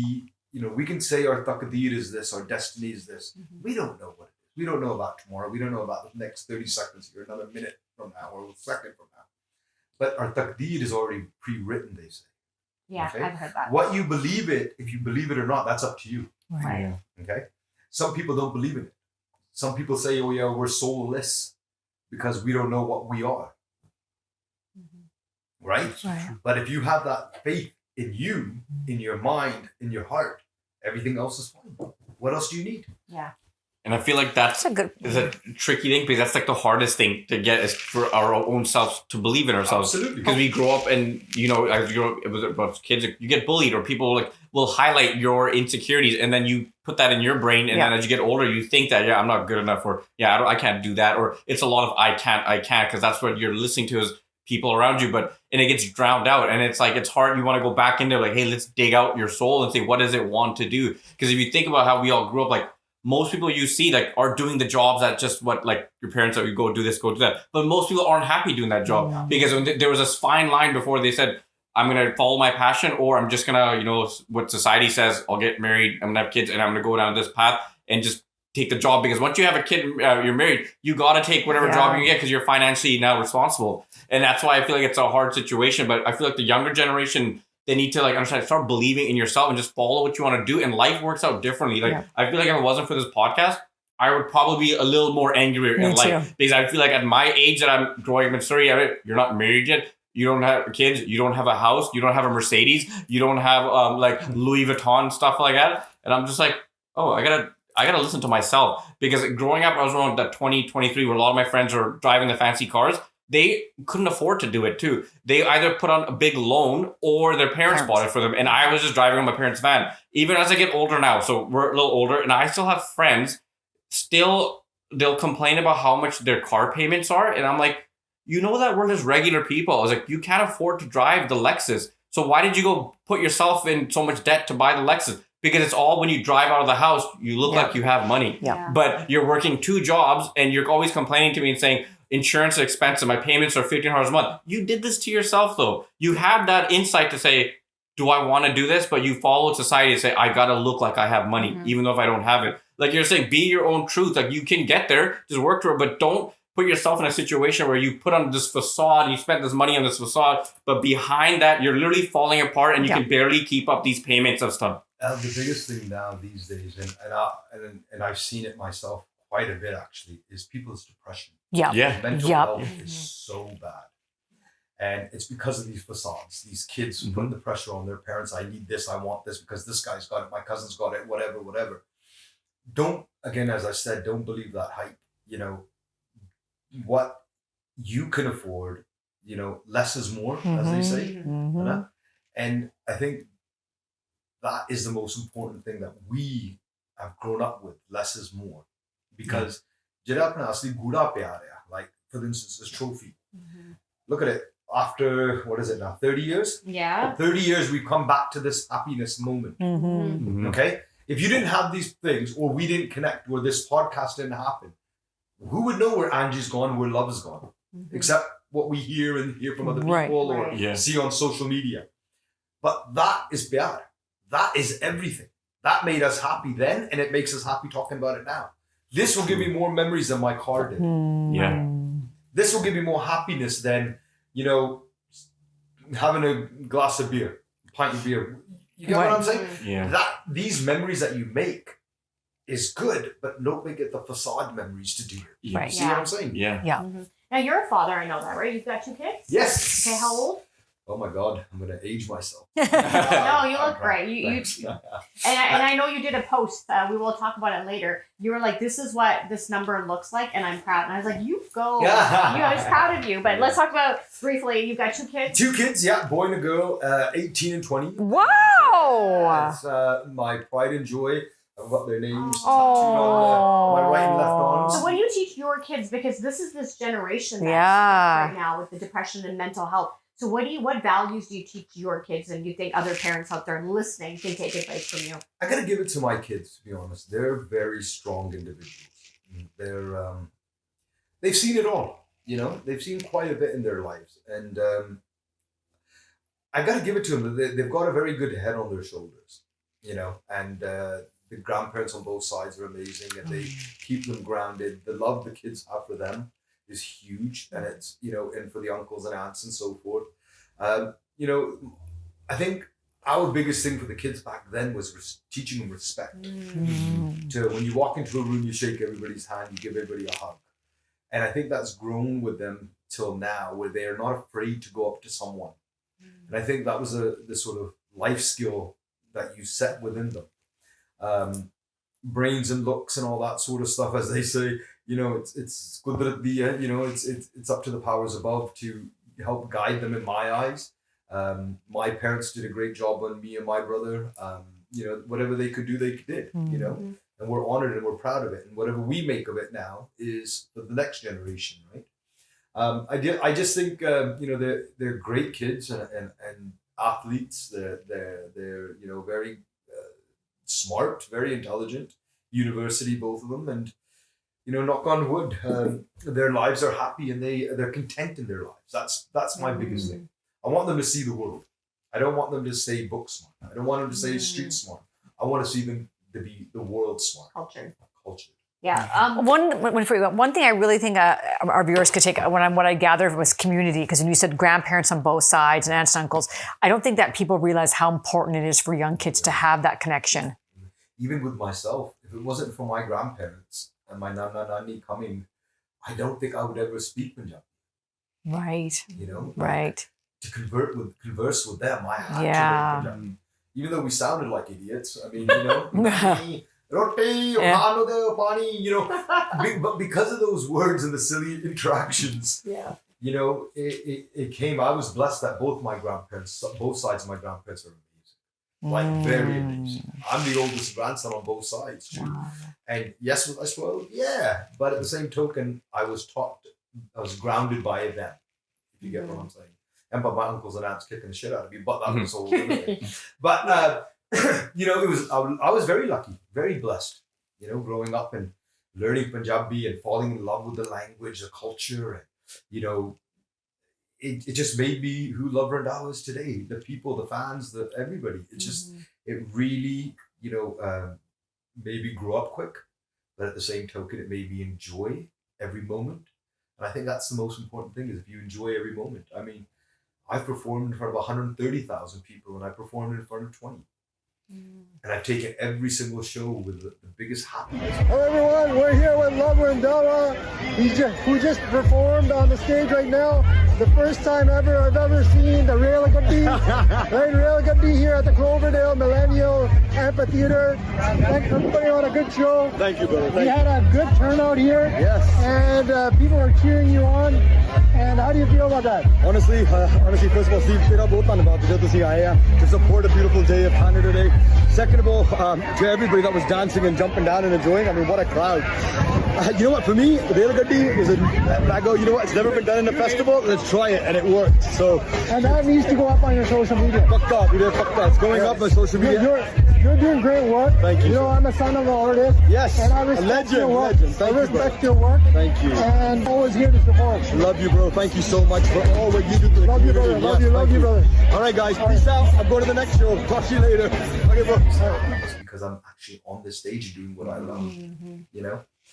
you know, we can say our taqdeer is this, our destiny is this. We don't know what it is. We don't know about tomorrow. We don't know about the next 30 seconds or another minute from now or a second from now. But our taqdeer is already pre-written, they say. Yeah, okay? I've heard that. What you believe it, if you believe it or not, that's up to you. Right. Okay? Some people don't believe in it. Some people say, oh yeah, we're soulless because we don't know what we are. Right? But if you have that faith in you, in your mind, in your heart, everything else is fine. What else do you need? Yeah. And I feel like that's is a tricky thing, because that's like the hardest thing to get, is for our own selves to believe in ourselves. Absolutely. Because we grow up and, you know, as you grow up with about kids, you get bullied, or people like will highlight your insecurities, and then you put that in your brain, and then as you get older, you think that, yeah, I'm not good enough, or yeah, I can't do that, or it's a lot of I can't, because that's what you're listening to is people around you, and it gets drowned out, and it's like, it's hard. You want to go back into like, hey, let's dig out your soul and say, what does it want to do? Because if you think about how we all grew up, like, most people you see like are doing the jobs that just what like your parents are, you go do this, go do that. But most people aren't happy doing that job, because when there was this fine line before they said, I'm going to follow my passion, or I'm just going to, you know, what society says, I'll get married, I'm going to have kids, and I'm going to go down this path and just take the job. Because once you have a kid, you're married, you got to take whatever job you get, because you're financially now responsible. And that's why I feel like it's a hard situation. But I feel like the younger generation, they need to like understand, start believing in yourself and just follow what you want to do. And life works out differently. Like I feel like if it wasn't for this podcast, I would probably be a little more angrier in life, because I feel like at my age that I'm growing up in Surrey, you're not married yet. You don't have kids. You don't have a house. You don't have a Mercedes. You don't have like Louis Vuitton, stuff like that. And I'm just like, oh, I gotta listen to myself. Because growing up, I was around that 23, where a lot of my friends are driving the fancy cars. They couldn't afford to do it too. They either put on a big loan or their parents bought it for them. And I was just driving on my parents' van. Even as I get older now, so we're a little older, and I still have friends, they'll complain about how much their car payments are. And I'm like, you know that we're just regular people. I was like, you can't afford to drive the Lexus. So why did you go put yourself in so much debt to buy the Lexus? Because it's all when you drive out of the house, you look like you have money. But you're working 2 jobs and you're always complaining to me and saying, insurance is expensive, my payments are $1,500 a month. You did this to yourself though. You have that insight to say, do I want to do this? But you follow society to say, I got to look like I have money, even though if I don't have it. Like you're saying, be your own truth. Like you can get there, just work for it, but don't put yourself in a situation where you put on this facade and you spent this money on this facade, but behind that, you're literally falling apart and you can barely keep up these payments of stuff. The biggest thing now these days, and I've seen it myself quite a bit actually, is people's depression. Mental health is so bad. And it's because of these facades. These kids put the pressure on their parents. I need this, I want this because this guy's got it, my cousin's got it, whatever. Don't, again, as I said, don't believe that hype. You know, what you can afford, you know, less is more, as they say. You know? And I think that is the most important thing that we have grown up with. Less is more. Because like, for instance, this trophy. Look at it. After, what is it now, 30 years? Yeah. 30 years, we've come back to this happiness moment. Okay? If you didn't have these things, or we didn't connect, or this podcast didn't happen, who would know where Angie's gone, where Love's gone? Except what we hear from other people or see on social media. But that is pyar. That is everything. That made us happy then, and it makes us happy talking about it now. This will give me more memories than my car did. Yeah. This will give me more happiness than, having a glass of beer, a pint of beer. You get what I'm saying? Yeah. These memories that you make is good, but don't make it the facade memories to do it. Yeah. Right. See what I'm saying? Yeah. Now you're a father, I know that, right? You've got 2 kids? Yes. Okay, how old? Oh my God, I'm gonna age myself. No, you look great. And I know you did a post. We will talk about it later. You were like, "This is what this number looks like," and I'm proud. And I was like, "You go." I was proud of you. But let's talk about briefly. You've got 2 kids. 2 kids, yeah, boy and a girl, 18 and 20. Wow. That's my pride and joy. I've got their names tattooed on my right and left arms. So what do you teach your kids? Because this generation that's Yeah. right now with the depression and mental health. So what values do you teach your kids, and you think other parents out there listening can take advice from you? I gotta give it to my kids, to be honest. They're very strong individuals. They've seen it all. They've seen quite a bit in their lives, and I gotta give it to them. They've got a very good head on their shoulders. And the grandparents on both sides are amazing, and they keep them grounded. The love the kids have for them is huge, and it's and for the uncles and aunts and so forth. I think our biggest thing for the kids back then was teaching them respect. To when you walk into a room, you shake everybody's hand, you give everybody a hug, and I think that's grown with them till now, where they are not afraid to go up to someone. And I think that was the sort of life skill that you set within them. Brains and looks and all that sort of stuff, as they say. It's good that it's up to the powers above to help guide them in my eyes. My parents did a great job on me and my brother. Whatever they could do, they did. And we're honored and we're proud of it. And whatever we make of it now is for the next generation, right? I just think they're great kids and athletes. They're very smart, very intelligent. University, both of them, and knock on wood, their lives are happy and they're content in their lives. That's my biggest thing. I want them to see the world. I don't want them to say book smart. I don't want them to say street smart. I want to see them to be the world smart. Culture. Yeah. One thing I really think our viewers could take, what I gathered was community, because when you said grandparents on both sides and aunts and uncles, I don't think that people realize how important it is for young kids to have that connection. Even with myself, if it wasn't for my grandparents and my nana nani coming, I don't think I would ever speak Punjabi. Right. Right. To converse with them, I had to learn Punjabi. Even though we sounded like idiots. I mean, roti, pani, but because of those words and the silly interactions, it came. I was blessed that both sides of my grandparents are amazing. Very amazing. I'm the oldest grandson on both sides too. Wow. And yes, was I spoiled? Yeah. But at the same token, I was grounded by them, if you get what I'm saying. And by my uncles and aunts kicking the shit out of me, but that was all anyway. But I was very lucky, very blessed, growing up and learning Punjabi and falling in love with the language, the culture, and it just made me who Luv Randhawa is today. The people, the fans, everybody. It just it really made me grow up quick, but at the same token, it made me enjoy every moment. And I think that's the most important thing, is if you enjoy every moment. I mean, I've performed in front of 130,000 people, and I performed in front of 20. And I've taken every single show with the biggest happiness. Hello everyone, we're here with Luv Randhawa, who just performed on the stage right now. The first time ever I've ever seen the Railagadi. Railagadi here at the Cloverdale Millennial Amphitheater. Thanks for putting on a good show. Thank you, brother. We had a good turnout here. Yes. And people are cheering you on. And how do you feel about that? Honestly, first of all, Steve, tera bahut dhanyawad jo tusi aaye hain to support a beautiful day of Canada Day. Second of all, to everybody that was dancing and jumping down and enjoying, I mean, what a crowd. You know what, for me, Railagadi is I go, it's never been done in a festival, let's try it, and it worked. So. And that needs to go up on your social media. Pakka, it's going up on social media. You're doing great work. Thank you. I'm a son of an artist. Yes. And I respect your work. Thank I respect your work. Thank you. And always here to support. Love you, bro. Thank you so much for all what you do for the community. Brother. Love you, brother. All right, guys. Peace out. I'm going to the next show. Talk to you later. Okay, bro. Because I'm actually on the stage doing what I love,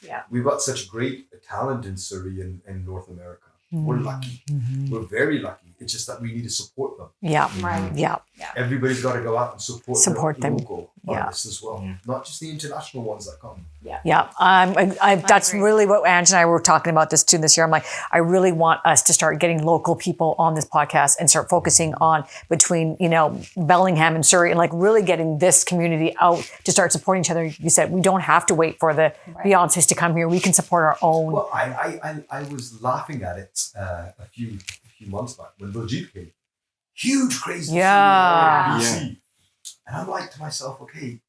Yeah. We've got such great talent in Surrey and North America. We're lucky. We're very lucky. It's just that we need to support them. Yeah. Right. Yeah. Everybody's got to go out and support them. local artists as well, not just the international ones that come. Yeah, that's really what Ange and I were talking about this too this year. I'm like, I really want us to start getting local people on this podcast and start focusing on between, Bellingham and Surrey and like really getting this community out to start supporting each other. You said we don't have to wait for the Beyoncés to come here. We can support our own. Well, I was laughing at it a few months back when Luv came. Huge, crazy BC. And I'm like to myself, okay,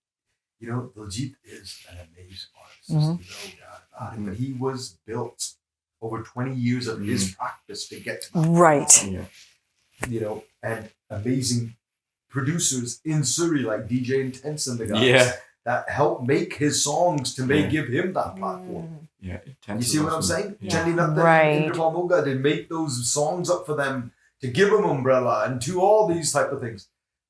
Luv is an amazing artist, no doubt about it. But he was built over 20 years of his practice to get to that. Right. And amazing producers in Surrey like DJ Intense and the guys that help make his songs to give him that platform. Yeah, you see what I'm saying? Jenny Right. and they make those songs up for them to give them umbrella and do all these type of things.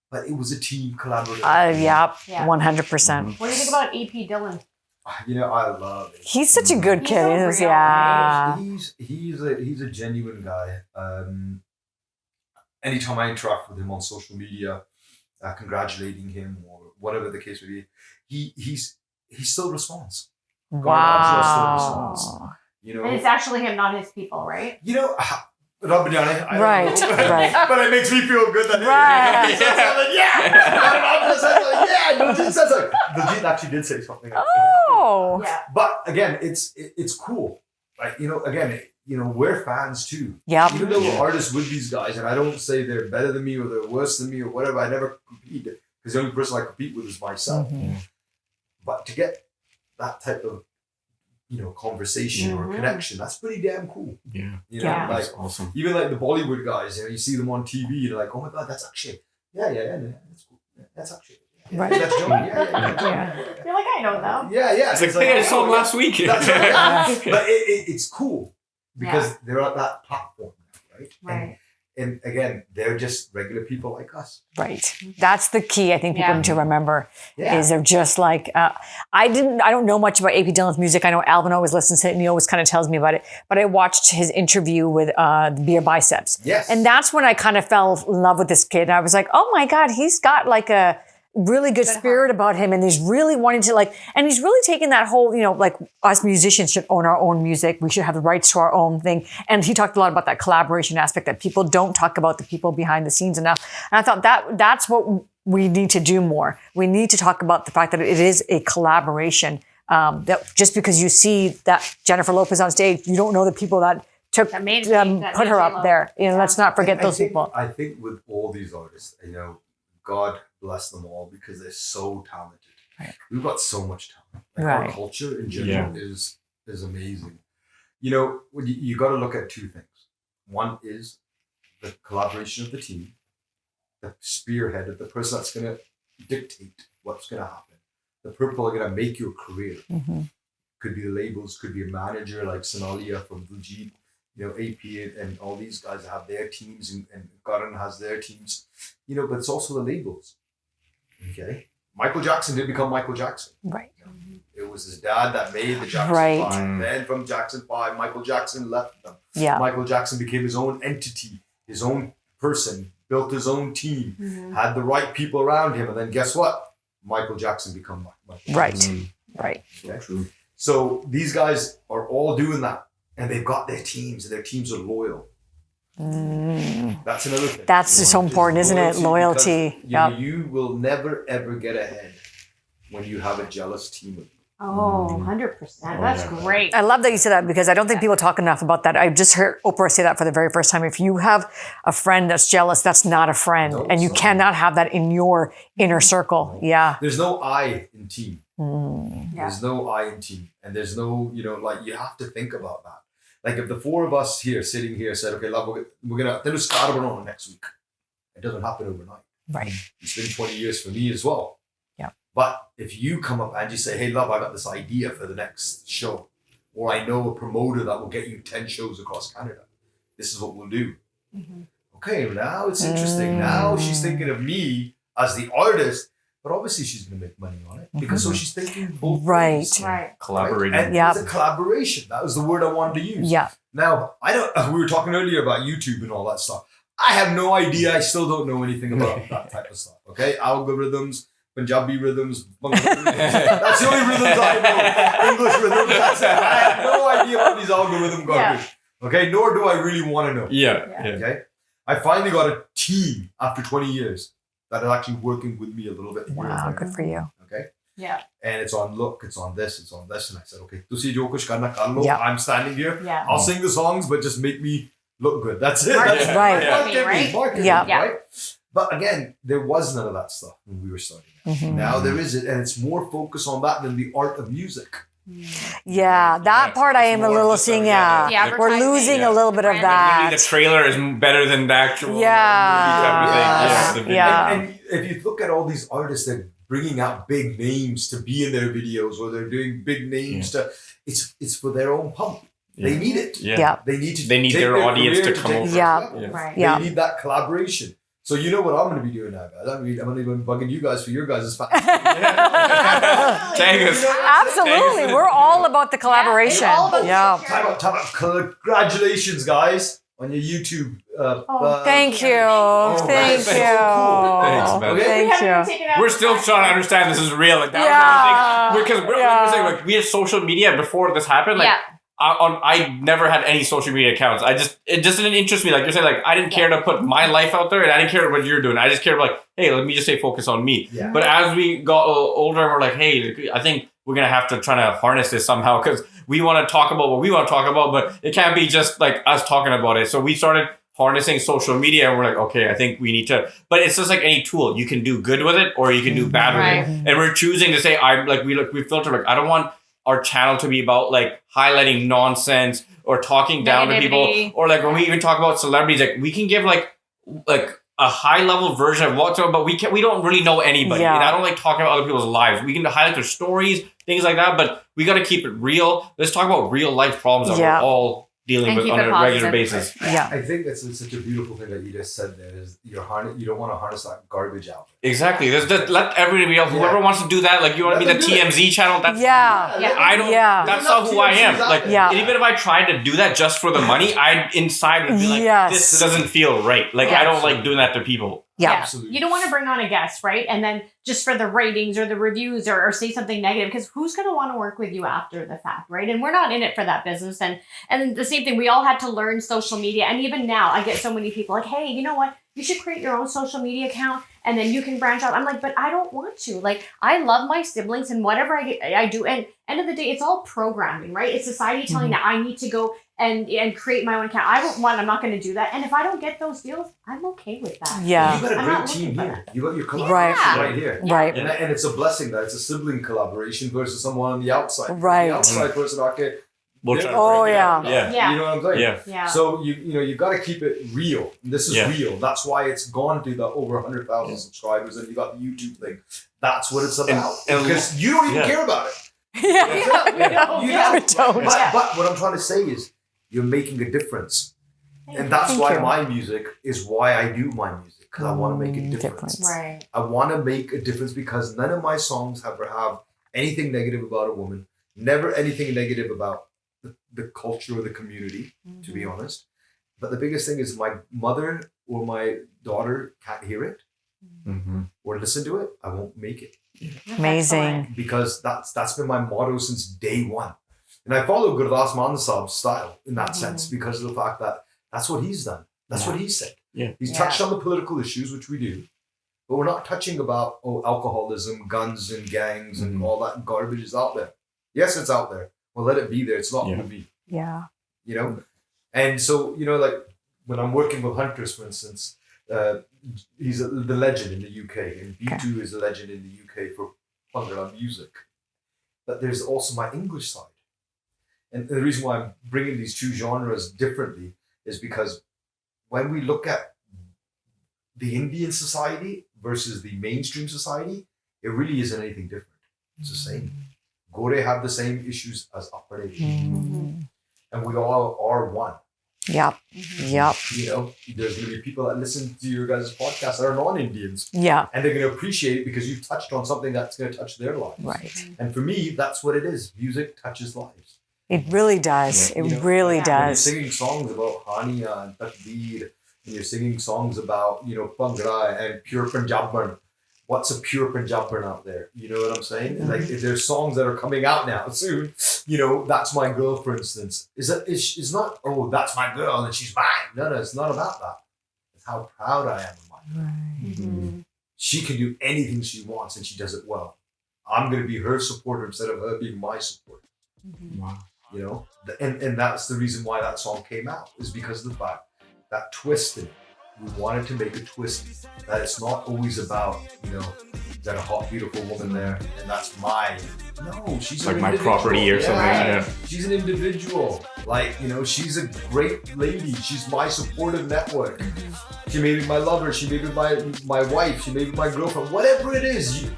But it was a team collaboration. 100%. What do you think about EP Dhillon? I love it. He's such a good kid. so real, Yeah. He's a genuine guy. Anytime I interact with him on social media, congratulating him or whatever the case may be, he still responds. Wow. And it's actually him, not his people, right? Right. But it makes me feel good that Diljit actually did say something. Oh. Yeah. But again, it's cool. Like, we're fans too. Yeah. Even though we're artists with these guys, and I don't say they're better than me or they're worse than me or whatever, I never compete because the only person I compete with is myself. But to get that type of conversation or connection, that's pretty damn cool. Yeah. Like That's awesome. even like the Bollywood guys, you see them on TV, you're like, oh my god, that's Akshay. Yeah, that's cool. Yeah, that's Akshay. Yeah, Right. That's Joey. Yeah. You're like, I know them. Yeah. It's like, I saw him last week. That's right. But it's cool because they're at that platform, right? Right. And again, they're just regular people like us. Right. That's the key I think people need to remember is they're just like, I don't know much about AP Dhillon's music. I know Alvin always listens to it and he always kind of tells me about it. But I watched his interview with Beer Biceps. Yes. And that's when I kind of fell in love with this kid. I was like, oh my God, he's got like a really good spirit about him. And he's really wanting to and he's really taking that whole, like us musicians should own our own music. We should have the rights to our own thing. And he talked a lot about that collaboration aspect that people don't talk about the people behind the scenes enough. And I thought that's what we need to do more. We need to talk about the fact that it is a collaboration. That just because you see that Jennifer Lopez on stage, you don't know the people that took That made put her up there. Let's not forget those people. I think with all these artists, God bless them all because they're so talented. Right. We've got so much talent. Right. Our culture in general is amazing. You got to look at two things. One is the collaboration of the team, the spearhead of the person that's going to dictate what's going to happen. The people are going to make your career. Could be the labels, could be a manager like Sonalia from Dhillon, AP and all these guys have their teams and Karan has their teams, but it's also the labels. Okay. Michael Jackson didn't become Michael Jackson. Right. It was his dad that made the Jackson 5. Then from Jackson 5, Michael Jackson left them. Yeah. Michael Jackson became his own entity, his own person, built his own team, had the right people around him, and then guess what? Michael Jackson became Michael Jackson. Right. Okay? True. So these guys are all doing that. And they've got their teams, and their teams are loyal. That's another thing. That's so important, isn't it? Loyalty. You will never, ever get ahead when you have a jealous team of you. Oh, 100%. That's great. I love that you said that because I don't think people talk enough about that. I just heard Oprah say that for the very first time. If you have a friend that's jealous, that's not a friend. And you cannot have that in your inner circle. Yeah. There's no I in team. There's no I in team. And there's no, you have to think about that. Like if the four of us here sitting here said, okay, love, we're going to start on next week. It doesn't happen overnight. Right. It's been 20 years for me as well. Yeah. But if you come up and you say, hey, love, I got this idea for the next show, or I know a promoter that will get you 10 shows across Canada, this is what we'll do. Okay, now it's interesting. Now she's thinking of me as the artist but obviously she's going to make money on it because so she's thinking both Right. ways. Right. Collaborating. And Yep. it's a collaboration. That was the word I wanted to use. Yeah. Now, we were talking earlier about YouTube and all that stuff. I have no idea. I still don't know anything about that type of stuff. Okay? Algorithms, Punjabi rhythms, Bengali rhythms. That's the only rhythms I know. English rhythms. That's it. I have no idea about these algorithm garbage. Okay? Nor do I really want to know. Yeah. Okay? I finally got a team after 20 years that are actually working with me a little bit. Here Wow, and there. good for you. Okay? Yeah. And it's on look, it's on this, it's on this. And I said, okay, tusi jo kuch karna kar lo. Yeah. I'm standing here. Yeah. I'll sing the songs, but just make me look good. That's it. Marketing. That's Right. Marketing, Right? marketing, Yeah. Yeah. right? But again, there was none of that stuff when we were starting. Mhm. Now there is it, and it's more focus on that than the art of music. Yeah, that part I am a more little just seeing. The We're advertising. losing Yeah. a little bit of Branding. that. The trailer is better than the actual Yeah. movie type of thing. Yes. The video. Yeah. And if you look at all these artists, they're bringing out big names to be in their videos, or they're doing big names to. It's for their own pump. They need it. Yeah. Yeah. They need to. They need take their audience career to come take over. the Yeah. next level. Right. Yeah. They need that collaboration. So you know what I'm going to be doing now, guys. I'm going to be bugging you guys for your guys' fans. Tag us. Absolutely. We're all about the collaboration. all about the Yeah. sharing. Time out. Congratulations, guys, on your YouTube. Thank you. that's Thank so you. cool. Thanks, man. Okay. We Thank haven't even you. taken out We're the still time. trying to understand this is real. Like, that Yeah. was the thing. Because Yeah. we're saying, like, we had social media before this happened. Like, Yeah. I never had any social media accounts. It just didn't interest me. Like you're saying, like I didn't care to put my life out there, and I didn't care what you're doing. I just cared like, hey, let me just say focus on me. Yeah. But as we got older, we're like, hey, I think we're gonna have to try to harness this somehow because we want to talk about what we want to talk about, but it can't be just like us talking about it. So we started harnessing social media, and we're like, okay, I think we need to. But it's just like any tool. You can do good with it, or you can do bad with Right. it. And we're choosing to say, we filter like I don't want our channel to be about like highlighting nonsense or talking down to people, Negativity. or like when we even talk about celebrities, like we can give like a high level version of what's up, but we don't really know anybody. Yeah. And I don't like talking about other people's lives. We can highlight their stories, things like that, but we got to keep it real. Let's talk about real life problems that Yeah. we're all dealing And with keep on it a regular positive. basis. Yeah. I think that's such a beautiful thing that you just said there is you don't want to harness that garbage out. Exactly. Let everybody else, whoever wants to do that, like you want to Let be the them do TMZ channel, that's Yeah. Yeah. I don't. Yeah. That's There's not who I enough am. TMZs out Like, there. Yeah. even if I tried to do that just for the money, I inside would be like, Yes. this doesn't feel right. Like, Yeah. I don't like doing that to people. Yeah. Absolutely. You don't want to bring on a guest, right? And then just for the ratings or the reviews or say something negative, because who's going to want to work with you after the fact, right? And we're not in it for that business. And the same thing, we all had to learn social media. And even now, I get so many people like, hey, you know what? You should create your own social media account and then you can branch out. I'm like, but I don't want to. Like, I love my siblings and whatever I do. And end of the day, it's all programming, right? It's society telling me that I need to go and create my own account. I'm not going to do that. And if I don't get those deals, I'm okay with that. Yeah. You got a I'm great not team looking for here. You got your Right. collaboration right here. Right. And it's a blessing that it's a sibling collaboration versus someone on the outside. Right. The outside person, okay. We'll they're try to Oh, break it yeah. up. Yeah. Yeah. You know what I'm saying? Yeah. Yeah. So you got to keep it real. This is Yeah. real. That's why it's gone to the over 100,000 subscribers, and you got the YouTube thing. That's what it's about. and- because you don't even yeah. care about it. Yeah. You Yeah. don't. We don't. But what I'm trying to say is, you're making a difference, and that's Thank why you. my music is why I do my music, because I want to make a difference. Right. I want to make a difference because none of my songs ever have anything negative about a woman. Never anything negative about the culture or the community, to be honest. But the biggest thing is my mother or my daughter can't hear it or listen to it. I won't make it Amazing. because that's been my motto since day one. And I follow Gurdas Mansab's style in that sense because of the fact that that's what he's done. That's what he said. Yeah. He's Yeah. touched on the political issues, which we do, but we're not touching about alcoholism, guns and gangs and all that garbage is out there. Yes, it's out there. Well, let it be there. It's not going to be, Yeah. you know? And so, like when I'm working with Hunters, for instance, he's the legend in the UK, and B2 is a legend in the UK for Bangla music. But there's also my English side. And the reason why I'm bringing these two genres differently is because when we look at the Indian society versus the mainstream society, it really isn't anything different. It's the same. Gore have the same issues as Apare. And we all are one. Yep. Yep. You know, there's going to be people that listen to your guys' podcast that are non-Indians. Yeah. And they're going to appreciate it because you've touched on something that's going to touch their lives. Right. And for me, that's what it is. Music touches lives. It really does. You know, really when you're does. singing songs about Hania and Takbir, and you're singing songs about, you know, Bhangra and pure Punjaban. What's a pure Punjaban out there? You know what I'm saying? Mm-hmm. Like, if there's songs that are coming out now soon, you know, That's My Girl, for instance. It's not, oh, that's my girl and she's mine. No, it's not about that. It's how proud I am of my girl. Right. Mm-hmm. She can do anything she wants and she does it well. I'm going to be her supporter instead of her being my supporter. Wow. You know? And that's the reason why that song came out, is because of the fact that twist in it. We wanted to make a twist that it's not always about, you know, that a hot, beautiful woman there and that's mine. No, she's Like an my individual. property or something. Yeah. She's an individual. Like, you know, she's a great lady. She's my supportive network. She may be my lover. She may be my wife. She may be my girlfriend. Whatever it is,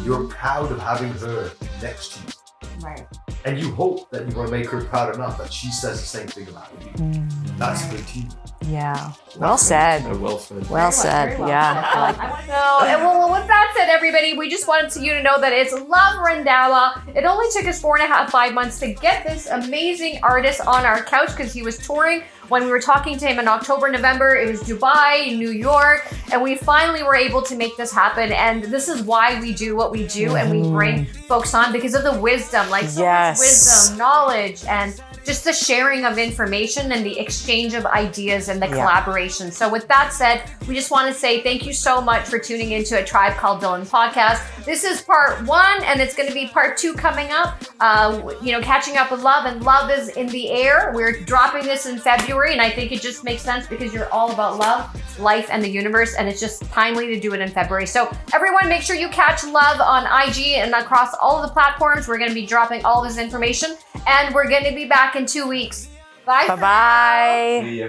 you're proud of having her next to you. Right. And you hope that you're going to make her proud enough that she says the same thing about you. That's a good team. Yeah. Well said. Well said. Well said. Very well Yeah. said. I want to know. And well, with that said, everybody, we just wanted you to know that it's Luv Randhawa. It only took us 4.5, 5 months to get this amazing artist on our couch because he was touring. When we were talking to him in October, November, it was Dubai, New York, and we finally were able to make this happen. And this is why we do what we do, and we bring folks on because of the wisdom, like so much wisdom, knowledge, and just the sharing of information and the exchange of ideas and the collaboration. So with that said, we just want to say thank you so much for tuning into A Tribe Called Dhillon podcast. This is part 1, and it's going to be part 2 coming up. You know, catching up with Luv, and Luv is in the air. We're dropping this in February, and I think it just makes sense because you're all about love, life, and the universe, and it's just timely to do it in February. So everyone, make sure you catch Luv on IG and across all of the platforms. We're going to be dropping all this information, and we're going to be back in 2 weeks. Bye. Bye-bye. See ya.